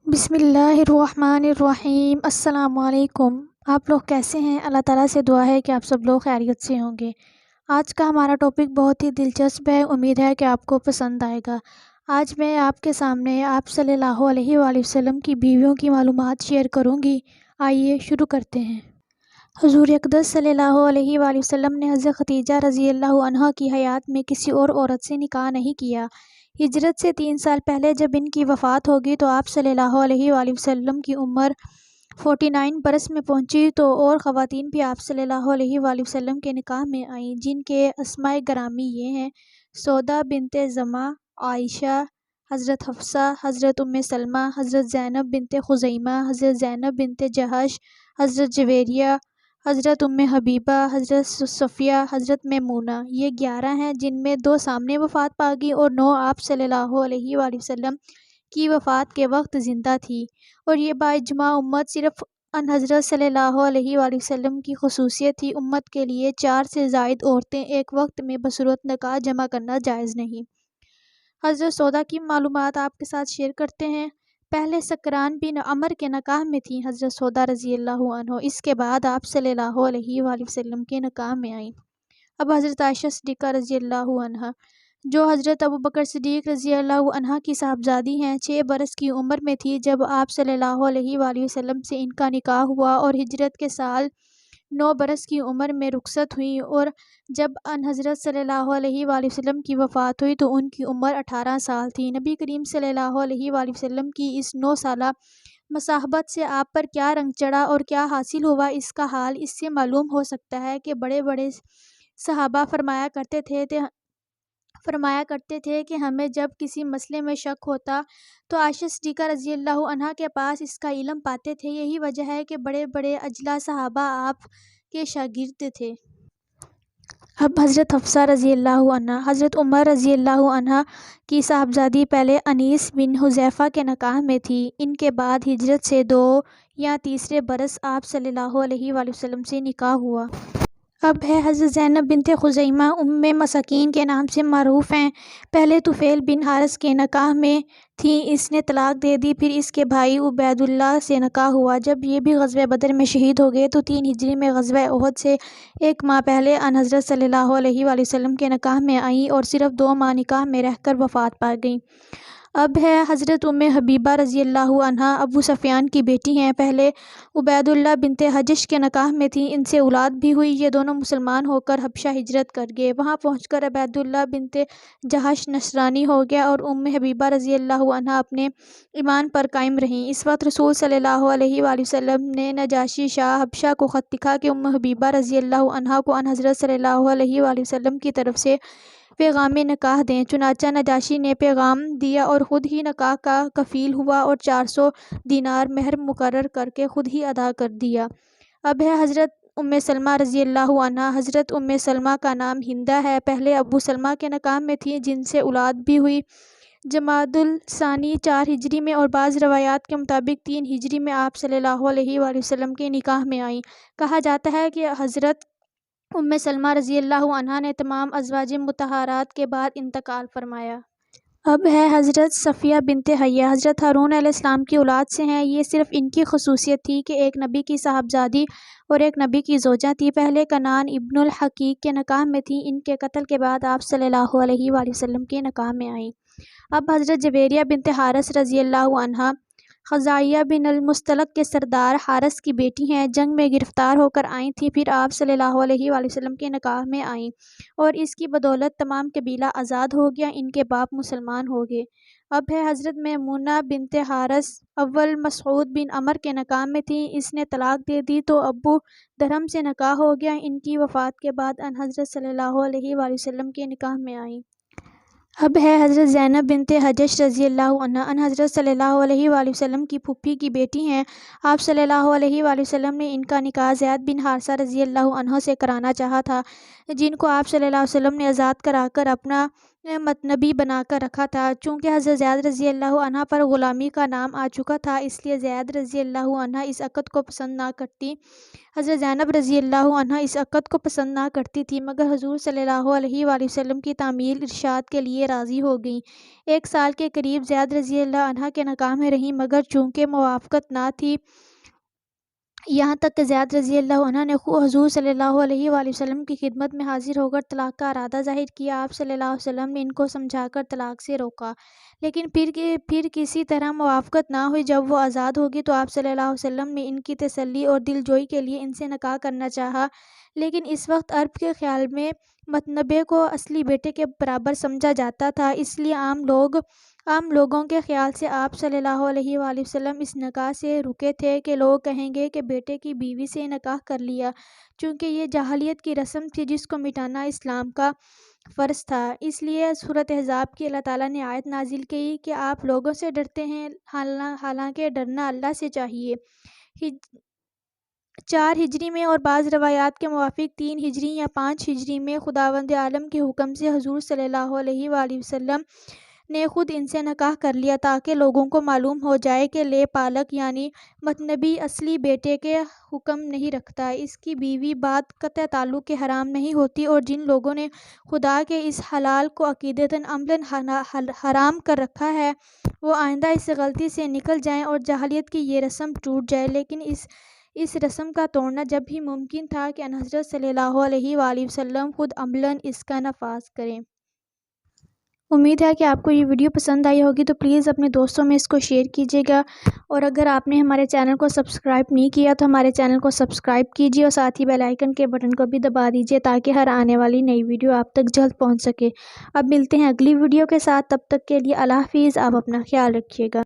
بسم اللہ الرحمن الرحیم۔ السلام علیکم۔ آپ لوگ کیسے ہیں؟ اللہ تعالیٰ سے دعا ہے کہ آپ سب لوگ خیریت سے ہوں گے۔ آج کا ہمارا ٹاپک بہت ہی دلچسپ ہے، امید ہے کہ آپ کو پسند آئے گا۔ آج میں آپ کے سامنے آپ صلی اللہ علیہ وآلہ وسلم کی بیویوں کی معلومات شیئر کروں گی۔ آئیے شروع کرتے ہیں۔ حضور اقدس صلی اللہ علیہ وآلہ وسلم نے حضرت خدیجہ رضی اللہ عنہا کی حیات میں کسی اور عورت سے نکاح نہیں کیا۔ ہجرت سے 3 سال پہلے جب ان کی وفات ہوگی تو آپ صلی اللہ علیہ وآلہ وسلم کی عمر 49 برس میں پہنچی تو اور خواتین بھی آپ صلی اللہ علیہ وآلہ وسلم کے نکاح میں آئیں، جن کے اسماء گرامی یہ ہیں: سودا بنت زمعہ، عائشہ، حضرت حفصہ، حضرت سلمہ، حضرت زینب بنت خزیمہ، حضرت زینب بنت جہش، حضرت جویریہ، حضرت حبیبہ، حضرت صفیہ، حضرت میمونہ۔ یہ 11 ہیں، جن میں 2 سامنے وفات پا گئیں اور 9 آپ صلی اللہ علیہ وآلہ وسلم کی وفات کے وقت زندہ تھی، اور یہ بااجماع امت صرف ان حضرت صلی اللہ علیہ وآلہ وسلم کی خصوصیت تھی۔ امت کے لیے 4 سے زائد عورتیں ایک وقت میں بصورت نکاح جمع کرنا جائز نہیں۔ حضرت سودا کی معلومات آپ کے ساتھ شیئر کرتے ہیں۔ پہلے سکران بن عمر کے نکاح میں تھیں حضرت سودا رضی اللہ عنہ، اس کے بعد آپ صلی اللہ علیہ وآلہ وسلم کے نکاح میں آئیں۔ اب حضرت عائشہ صدیقہ رضی اللہ عنہا، جو حضرت ابوبکر صدیق رضی اللہ عنہ کی صاحبزادی ہیں، 6 برس کی عمر میں تھی جب آپ صلی اللہ علیہ وآلہ وسلم سے ان کا نکاح ہوا، اور ہجرت کے سال 9 برس کی عمر میں رخصت ہوئیں، اور جب ان حضرت صلی اللہ علیہ وآلہ وسلم کی وفات ہوئی تو ان کی عمر 18 سال تھی۔ نبی کریم صلی اللہ علیہ وآلہ وسلم کی اس 9 سالہ مصاحبت سے آپ پر کیا رنگ چڑھا اور کیا حاصل ہوا، اس کا حال اس سے معلوم ہو سکتا ہے کہ بڑے بڑے صحابہ فرمایا کرتے تھے کہ ہمیں جب کسی مسئلے میں شک ہوتا تو عائشہ صدیقہ رضی اللہ عنہا کے پاس اس کا علم پاتے تھے۔ یہی وجہ ہے کہ بڑے بڑے اجلا صحابہ آپ کے شاگرد تھے۔ اب حضرت حفصہ رضی اللہ عنہا، حضرت عمر رضی اللہ عنہ کی صاحبزادی، پہلے انیس بن حذیفہ کے نکاح میں تھی۔ ان کے بعد ہجرت سے 2 یا تیسرے برس آپ صلی اللہ علیہ وآلہ وسلم سے نکاح ہوا۔ اب ہے حضرت زینب بنت خزیمہ، مساکین کے نام سے معروف ہیں۔ پہلے طفیل بن حارث کے نکاح میں تھیں، اس نے طلاق دے دی، پھر اس کے بھائی عبید اللہ سے نکاح ہوا۔ جب یہ بھی غزوہ بدر میں شہید ہو گئے تو 3 ہجری میں غزوہ احد سے 1 ماہ پہلے ان حضرت صلی اللہ علیہ وآلہ وسلم کے نکاح میں آئیں اور صرف 2 ماہ نکاح میں رہ کر وفات پا گئیں۔ اب ہے حضرت حبیبہ رضی اللہ عنہا، ابو سفیان کی بیٹی ہیں۔ پہلے عبید اللہ بنت حجش کے نکاح میں تھیں، ان سے اولاد بھی ہوئی۔ یہ دونوں مسلمان ہو کر حبشہ ہجرت کر گئے۔ وہاں پہنچ کر عبید اللہ بنت جہش نصرانی ہو گیا اور حبیبہ رضی اللہ عنہا اپنے ایمان پر قائم رہیں۔ اس وقت رسول صلی اللہ علیہ وآلہ وسلم نے نجاشی شاہ حبشہ کو خط لکھا کہ حبیبہ رضی اللہ عنہا کو ان حضرت صلی اللہ علیہ وآلہ وسلم کی طرف سے پیغام نکاح دیں۔ چنانچہ نجاشی نے پیغام دیا اور خود ہی نکاح کا کفیل ہوا اور 400 دینار مہر مقرر کر کے خود ہی ادا کر دیا۔ اب ہے حضرت سلمہ رضی اللہ عنہا، حضرت سلمہ کا نام ہندہ ہے، پہلے ابو سلمہ کے نکاح میں تھیں، جن سے اولاد بھی ہوئی۔ جمادی الثانی 4 ہجری میں اور بعض روایات کے مطابق 3 ہجری میں آپ صلی اللہ علیہ وآلہ وسلم کے نکاح میں آئیں۔ کہا جاتا ہے کہ حضرت سلمہ رضی اللہ عنہا نے تمام ازواج مطہرات کے بعد انتقال فرمایا۔ اب ہے حضرت صفیہ بنت حیہ، حضرت ہارون علیہ السلام کی اولاد سے ہیں۔ یہ صرف ان کی خصوصیت تھی کہ ایک نبی کی صاحبزادی اور ایک نبی کی زوجہ تھی۔ پہلے کنان ابن الحقیق کے نکاح میں تھیں، ان کے قتل کے بعد آپ صلی اللہ علیہ وآلہ وسلم کے نکاح میں آئیں۔ اب حضرت جویریہ بنت حارث رضی اللہ عنہا، خزاعیہ بن المصطلق کے سردار حارث کی بیٹی ہیں، جنگ میں گرفتار ہو کر آئی تھیں، پھر آپ صلی اللہ علیہ وآلہ وسلم کے نکاح میں آئیں اور اس کی بدولت تمام قبیلہ آزاد ہو گیا، ان کے باپ مسلمان ہو گئے۔ اب ہے حضرت میمونہ بنت حارث، اول مسعود بن عمر کے نکاح میں تھیں، اس نے طلاق دے دی تو ابو درہم سے نکاح ہو گیا، ان کی وفات کے بعد ان حضرت صلی اللہ علیہ وآلہ وسلم کے نکاح میں آئیں۔ اب ہے حضرت زینب بنت حجش رضی اللہ عنہا، ان حضرت صلی اللہ علیہ وآلہ وسلم کی پھوپھی کی بیٹی ہیں۔ آپ صلی اللہ علیہ وآلہ وسلم نے ان کا نکاح زید بن حارثہ رضی اللہ عنہ سے کرانا چاہا تھا، جن کو آپ صلی اللہ علیہ وسلم نے آزاد کرا کر اپنا متنبی بنا کر رکھا تھا۔ چونکہ حضرت زینب رضی اللہ عنہ پر غلامی کا نام آ چکا تھا، اس لیے زینب رضی اللہ عنہ اس عقد کو پسند نہ کرتی۔ حضرت زینب رضی اللہ عنہ اس عقد کو پسند نہ کرتی تھی، مگر حضور صلی اللہ علیہ وآلہ وسلم کی تعمیل ارشاد کے لیے راضی ہو گئیں۔ 1 سال کے قریب زینب رضی اللہ عنہ کے نکاح میں رہیں، مگر چونکہ موافقت نہ تھی، یہاں تک کہ زینب رضی اللہ عنہ نے حضور صلی اللہ علیہ وآلہ وسلم کی خدمت میں حاضر ہو کر طلاق کا ارادہ ظاہر کیا۔ آپ صلی اللہ علیہ وسلم نے ان کو سمجھا کر طلاق سے روکا، لیکن پھر کسی طرح موافقت نہ ہوئی۔ جب وہ آزاد ہو گئی تو آپ صلی اللہ علیہ وسلم نے ان کی تسلی اور دل جوئی کے لیے ان سے نکاح کرنا چاہا، لیکن اس وقت عرب کے خیال میں متنبے کو اصلی بیٹے کے برابر سمجھا جاتا تھا، اس لیے عام لوگوں کے خیال سے آپ صلی اللہ علیہ وآلہ وسلم اس نکاح سے رکے تھے کہ لوگ کہیں گے کہ بیٹے کی بیوی سے نکاح کر لیا، چونکہ یہ جاہلیت کی رسم تھی جس کو مٹانا اسلام کا فرض تھا۔ اس لیے سورۃ احزاب کی اللہ تعالیٰ نے آیت نازل کی کہ آپ لوگوں سے ڈرتے ہیں، حالانکہ ڈرنا اللہ سے چاہیے۔ 4 ہجری میں اور بعض روایات کے موافق 3 ہجری یا 5 ہجری میں خداوند عالم کے حکم سے حضور صلی اللہ علیہ وآلہ وسلم نے خود ان سے نکاح کر لیا، تاکہ لوگوں کو معلوم ہو جائے کہ لے پالک یعنی متنبی اصلی بیٹے کے حکم نہیں رکھتا، اس کی بیوی بعد قطع تعلق کے حرام نہیں ہوتی، اور جن لوگوں نے خدا کے اس حلال کو عقیدتاً عملاً حرام کر رکھا ہے وہ آئندہ اس غلطی سے نکل جائیں اور جاہلیت کی یہ رسم ٹوٹ جائے۔ لیکن اس رسم کا توڑنا جب بھی ممکن تھا کہ حضرت صلی اللہ علیہ وآلہ وسلم خود عملاً اس کا نفاذ کریں۔ امید ہے کہ آپ کو یہ ویڈیو پسند آئی ہوگی، تو پلیز اپنے دوستوں میں اس کو شیئر کیجیے گا، اور اگر آپ نے ہمارے چینل کو سبسکرائب نہیں کیا تو ہمارے چینل کو سبسکرائب کیجیے، اور ساتھ ہی بیل آئیکن کے بٹن کو بھی دبا دیجیے تاکہ ہر آنے والی نئی ویڈیو آپ تک جلد پہنچ سکے۔ اب ملتے ہیں اگلی ویڈیو کے ساتھ، تب تک کے لیے اللہ حافظ، آپ اپنا خیال رکھیے گا۔